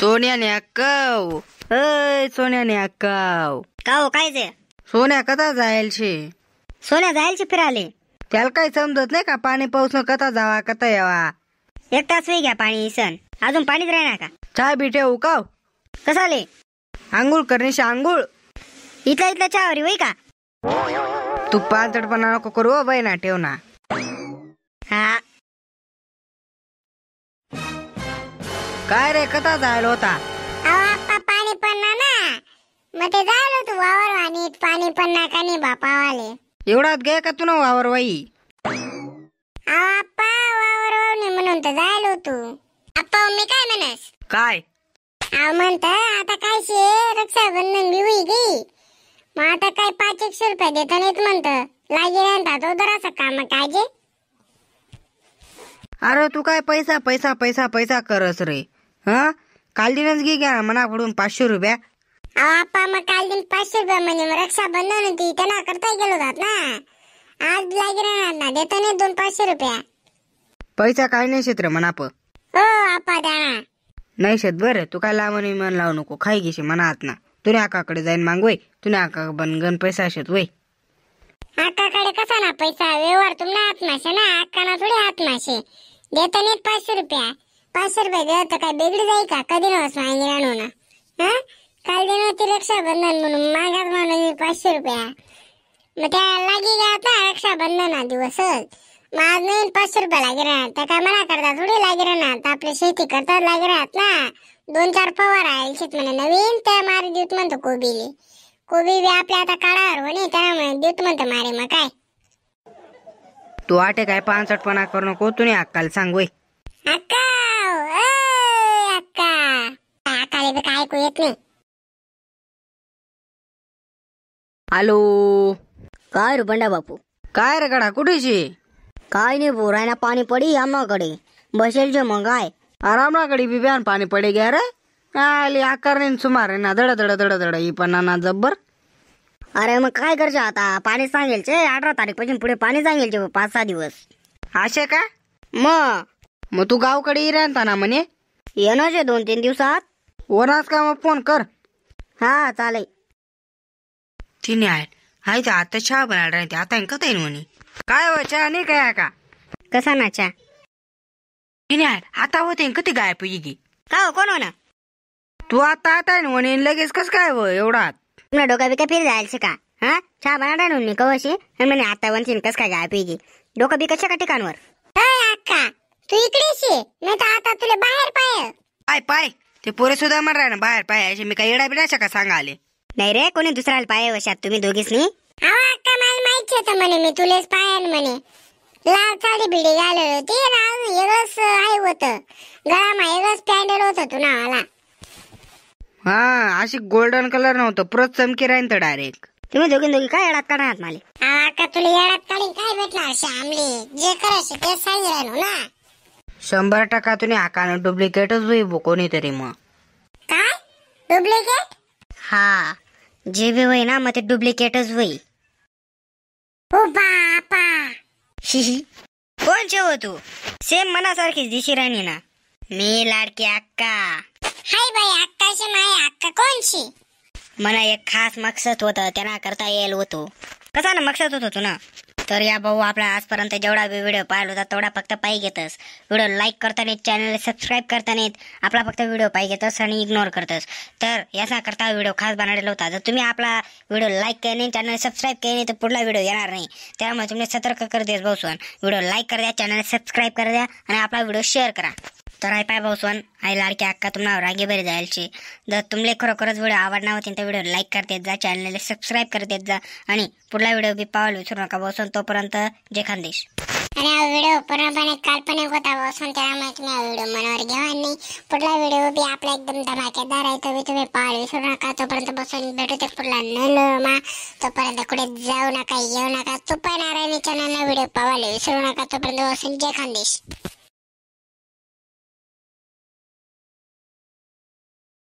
सोन्याने अक्काव सोन्याने अक्काव का हो काय ते सोन्या कथा जायल छे सोन्या जायला छे फिराले त्याला काही समजत नाही का पाणी पाऊस कथा जावा कथा यावा एक तास वेळ घ्या पाणी इसन अजून पाणीच राहणार का चाय बी ठेवू का कसाले आंघोळ करण्याशी आंघोळ इथला चहावरी वय का तू पाचटपणा नको करू हो बाई ना ठेव ना हा काय रे कथा जायला होता पाणी पडणार ना मग ते जायला तू वावर आणि पाणी पडणार का नाही बापावाले एवढात गे का तू ना वावर बाई आप्पा वावर म्हणून तर जायलो तू आप्पा मी काय म्हणस काय म्हणत आता काय शे रक्षाबंधन बी होई गी मग आता काय 500 रुपये देता नाहीत म्हणत लागे राहतात तो जरासं काम काय जे अरे तू काय पैसा पैसा पैसा पैसा करस रे हा काल दिनच घे घ्या मनाकडून 500 रुपया आप्पा मग काल दिन 500 रुपये म्हणजे रक्षाबंधन होती त्यांना करता गेलो जात ना आज लागे राहणार ना देता नाही 200-500 रुपया पैसा काय नाही क्षेत्र मनाप हो आप्पा द्या ना नाही शेत बरं तू काय लावणी मन लावू नको खाई घेशी मनात ना तुने आकाकडे जाईन माग वय तुने आका बनगन पैसा शेत वय आकाकडे कसा ना पैसा व्यवहार तुम्हाला आत्माशे ना आकाना थोडी आत्माशे देता नाही 500 रुपया 500 रुपये देत काय बेगडी जाई का कधी नवस मागे राहणो ना हा काल दिन होती रक्षाबंधन म्हणून मागात म्हणून 500 रुपया मग त्या लागी घ्या आता रक्षाबंधन दिवसच मग आज नवीन 500 रुपये लागे राहणार त्या काय मला करता थोडी लागे राहणार आपली शेती करतात लागे राहत ना 2-4 फवार आहे शेत म्हणे नवीन त्या मारी देऊत म्हणतो कोबी बी आपल्या आता काढावर म्हणे त्यामुळे देऊत म्हणतो मारे मग काय तू आटे काय 5-8पणा करू नको तुने अक्काला सांग वय अक्का अक्का अक्काले बी काय ऐकू येत नाही हॅलो काय रे बंडा बापू काय रे गडा कुठेशी काय नाही बोरायना पाणी पडी आम्हाकडे बसेल जे मग काय आरामनाकडे बी ब्यान पाणी पडे गया रे आली आकारने सुमार ना दड दड दड दड ही पण ना जब्बर अरे मग काय करचे आता पाणी सांगेल 18 तारीख पासून पुढे पाणी सांगेल 5-6 दिवस असे का मग तू गावकडे येणार ना म्हणे येणार 2-3 दिवसात वरास का मग फोन कर हा चालेल तिने आहे ते आता चहा बनायला राहते आता कथा येईल म्हणे काय हो चहा नाही काय का कसा नाचा तिने आता होते कधी गाय पैकी का हो कोण हो ना तू आता आहे ना म्हणे लगेच कस काय हो एवढा तुला डोका बिका फिर जायचं का हा चहा बनवणार नाही कवशी म्हणे आता वनशीन कस काय गाय पैकी डोका बिका का ठिकाणवर अक्का तू इकडे शे नाही तर आता तुला बाहेर पाय ते पोरे सुद्धा म्हण राय ना बाहेर पाय असे मी काही येडा बिडाशा का सांगा आले नाही रे कोणी दुसऱ्याला पाय वशात तुम्ही दोघीच नाही अक्का मला माहिती होतं म्हणे मी तुलेच पाय म्हणे लाल साडी बिडी घालत होती वेगळंच आहे होतं गळामा वेगळंच पॅन्डल होतं तू नावाला हा अशी गोल्डन कलर नव्हतं परत चमकी राहीन तर डायरेक्ट तुम्ही दोघी काय येडात काढणार मला अक्का तुला येडात काढीन काय भेटणार श्यामले जे करायचे ते सांग राहिलो ना 100% तुम्ही आकानं डुप्लिकेटच होई कोणीतरी मग काय डुप्लिकेट हा जे बी होई ना मग ते डुप्लिकेटच होई ओ बापा कोण हो तू सेम मनासारखीच दिशी राणी ना मी लाडकी अक्का हाय बाई अक्काशी माय अक्का कोणशी मला एक खास मकसद होतं त्यांना करता येईल होतो कसा ना मकसद होतो तू ना तर या भाऊ आपला आजपर्यंत जेवढा व्हिडिओ पाहिला होता तेवढा फक्त पाहिजे घेतस व्हिडिओ लाईक करता नाहीत चॅनल सबस्क्राईब करता नाहीत आपला फक्त व्हिडिओ पाहिजे घेतस आणि इग्नोर करतस तर याचा करता व्हिडिओ खास बनवलेला होता जर तुम्ही आपला व्हिडिओ लाईक केला नाही चॅनल सबस्क्राईब केले नाही तर पुढला व्हिडिओ येणार नाही त्यामुळे तुम्ही सतर्क कर देस भाऊसवान व्हिडिओ लाईक कर द्या चॅनल सबस्क्राईब कर द्या आणि आपला व्हिडिओ शेअर करा तर आहे पाय भाऊसवान आई लाडकी अक्का तुम्हाला रागे बरे जायचे जर तुमले खरोखरच व्हिडिओ आवडणार होती तर व्हिडिओ लाईक कर देत जा चॅनलला सबस्क्राईब कर देत जा आणि पुढला व्हिडिओ बी पाहायला विसरू नका भाऊसवान तोपर्यंत जय खानदेश आणि हा व्हिडिओ पूर्णपणे काल्पनिक होता भाऊसवान त्यामुळे तुम्ही हा व्हिडिओ मनावर घ्या आणि पुढला व्हिडिओ बी आपला एकदम धमाकेदार आहे तो तुम्ही पाहायला विसरू नका तोपर्यंत भाऊसवान भेटू ते पुढला नलमा तोपर्यंत कुठे जाऊ नका येऊ नका तो पण चॅनलला व्हिडिओ पाहायला विसरू नका तोपर्यंत भाऊसवान जय खानदेश